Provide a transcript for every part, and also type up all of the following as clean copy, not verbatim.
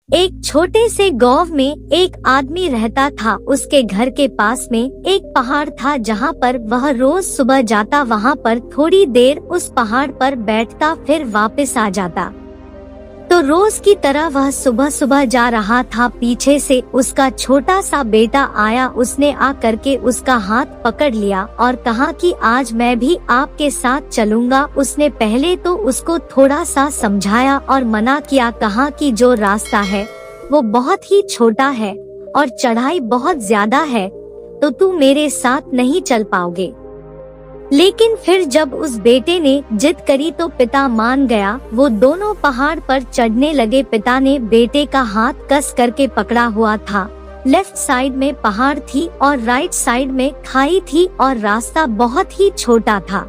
एक छोटे से गांव में एक आदमी रहता था। उसके घर के पास में एक पहाड़ था जहां पर वह रोज सुबह जाता, वहां पर थोड़ी देर उस पहाड़ पर बैठता, फिर वापस आ जाता। तो रोज की तरह वह सुबह सुबह जा रहा था। पीछे से उसका छोटा सा बेटा आया। उसने आ करके उसका हाथ पकड़ लिया और कहा कि आज मैं भी आपके साथ चलूंगा। उसने पहले तो उसको थोड़ा सा समझाया और मना किया। कहा कि जो रास्ता है वो बहुत ही छोटा है और चढ़ाई बहुत ज्यादा है, तो तू मेरे साथ नहीं चल पाओगे। लेकिन फिर जब उस बेटे ने जिद करी तो पिता मान गया। वो दोनों पहाड़ पर चढ़ने लगे। पिता ने बेटे का हाथ कस करके पकड़ा हुआ था। लेफ्ट साइड में पहाड़ थी और राइट साइड में खाई थी और रास्ता बहुत ही छोटा था।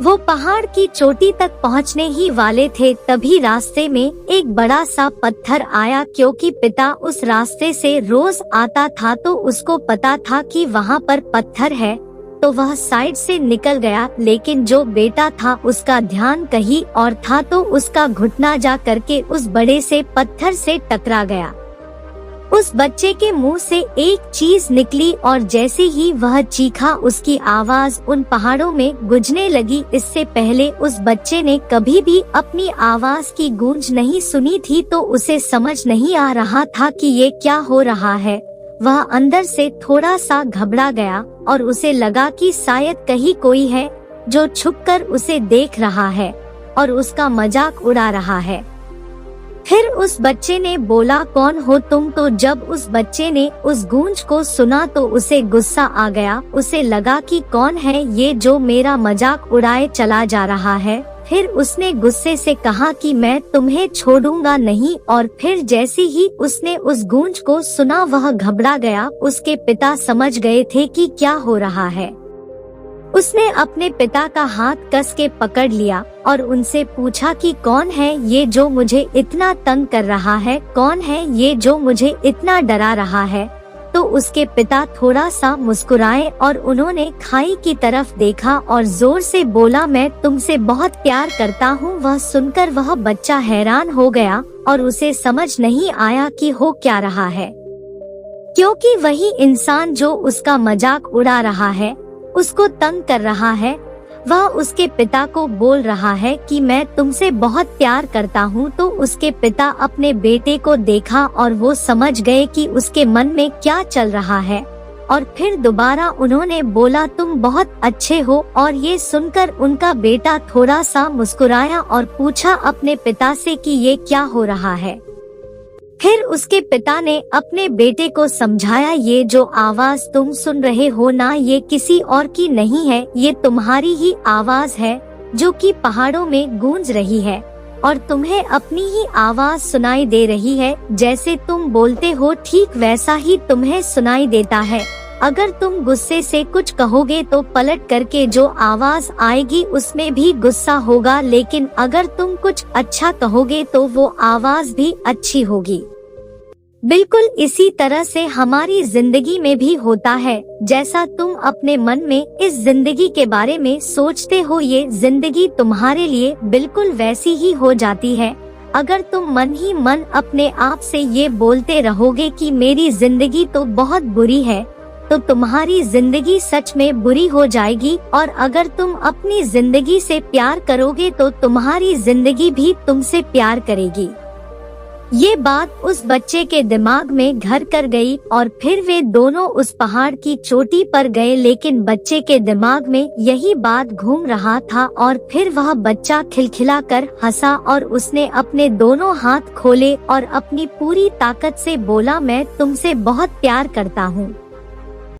वो पहाड़ की चोटी तक पहुंचने ही वाले थे, तभी रास्ते में एक बड़ा सा पत्थर आया। क्योंकि पिता उस रास्ते से रोज आता था तो उसको पता था कि वहाँ पर पत्थर है, तो वह साइड से निकल गया। लेकिन जो बेटा था उसका ध्यान कहीं और था, तो उसका घुटना जा करके उस बड़े से पत्थर से टकरा गया। उस बच्चे के मुंह से एक चीज निकली और जैसे ही वह चीखा, उसकी आवाज उन पहाड़ों में गूंजने लगी। इससे पहले उस बच्चे ने कभी भी अपनी आवाज की गूंज नहीं सुनी थी, तो उसे समझ नहीं आ रहा था कि ये क्या हो रहा है। वह अंदर से थोड़ा सा घबरा गया और उसे लगा कि शायद कहीं कोई है जो छुपकर उसे देख रहा है और उसका मजाक उड़ा रहा है। फिर उस बच्चे ने बोला, कौन हो तुम? तो जब उस बच्चे ने उस गूंज को सुना तो उसे गुस्सा आ गया। उसे लगा कि कौन है ये जो मेरा मजाक उड़ाए चला जा रहा है। फिर उसने गुस्से से कहा कि मैं तुम्हें छोड़ूंगा नहीं। और फिर जैसे ही उसने उस गूंज को सुना वह घबरा गया। उसके पिता समझ गए थे कि क्या हो रहा है। उसने अपने पिता का हाथ कस के पकड़ लिया और उनसे पूछा कि कौन है ये जो मुझे इतना तंग कर रहा है? कौन है ये जो मुझे इतना डरा रहा है? तो उसके पिता थोड़ा सा मुस्कुराए और उन्होंने खाई की तरफ देखा और जोर से बोला, मैं तुमसे बहुत प्यार करता हूँ। वह सुनकर वह बच्चा हैरान हो गया और उसे समझ नहीं आया कि हो क्या रहा है, क्योंकि वही इंसान जो उसका मजाक उड़ा रहा है, उसको तंग कर रहा है, वह उसके पिता को बोल रहा है कि मैं तुमसे बहुत प्यार करता हूँ। तो उसके पिता अपने बेटे को देखा और वो समझ गए कि उसके मन में क्या चल रहा है। और फिर दोबारा उन्होंने बोला, तुम बहुत अच्छे हो। और ये सुनकर उनका बेटा थोड़ा सा मुस्कुराया और पूछा अपने पिता से कि ये क्या हो रहा है। फिर उसके पिता ने अपने बेटे को समझाया, ये जो आवाज तुम सुन रहे हो ना, ये किसी और की नहीं है, ये तुम्हारी ही आवाज है जो कि पहाड़ों में गूंज रही है और तुम्हें अपनी ही आवाज सुनाई दे रही है। जैसे तुम बोलते हो ठीक वैसा ही तुम्हें सुनाई देता है। अगर तुम गुस्से से कुछ कहोगे तो पलट करके जो आवाज आएगी उसमें भी गुस्सा होगा, लेकिन अगर तुम कुछ अच्छा कहोगे तो वो आवाज भी अच्छी होगी। बिल्कुल इसी तरह से हमारी जिंदगी में भी होता है। जैसा तुम अपने मन में इस जिंदगी के बारे में सोचते हो, ये जिंदगी तुम्हारे लिए बिल्कुल वैसी ही हो जाती है। अगर तुम मन ही मन अपने आप से ये बोलते रहोगे कि मेरी जिंदगी तो बहुत बुरी है, तो तुम्हारी जिंदगी सच में बुरी हो जाएगी। और अगर तुम अपनी जिंदगी से प्यार करोगे तो तुम्हारी जिंदगी भी तुमसे प्यार करेगी। ये बात उस बच्चे के दिमाग में घर कर गई और फिर वे दोनों उस पहाड़ की चोटी पर गए। लेकिन बच्चे के दिमाग में यही बात घूम रहा था और फिर वह बच्चा खिलखिला कर हंसा और उसने अपने दोनों हाथ खोले और अपनी पूरी ताकत से बोला, मैं तुमसे बहुत प्यार करता हूँ।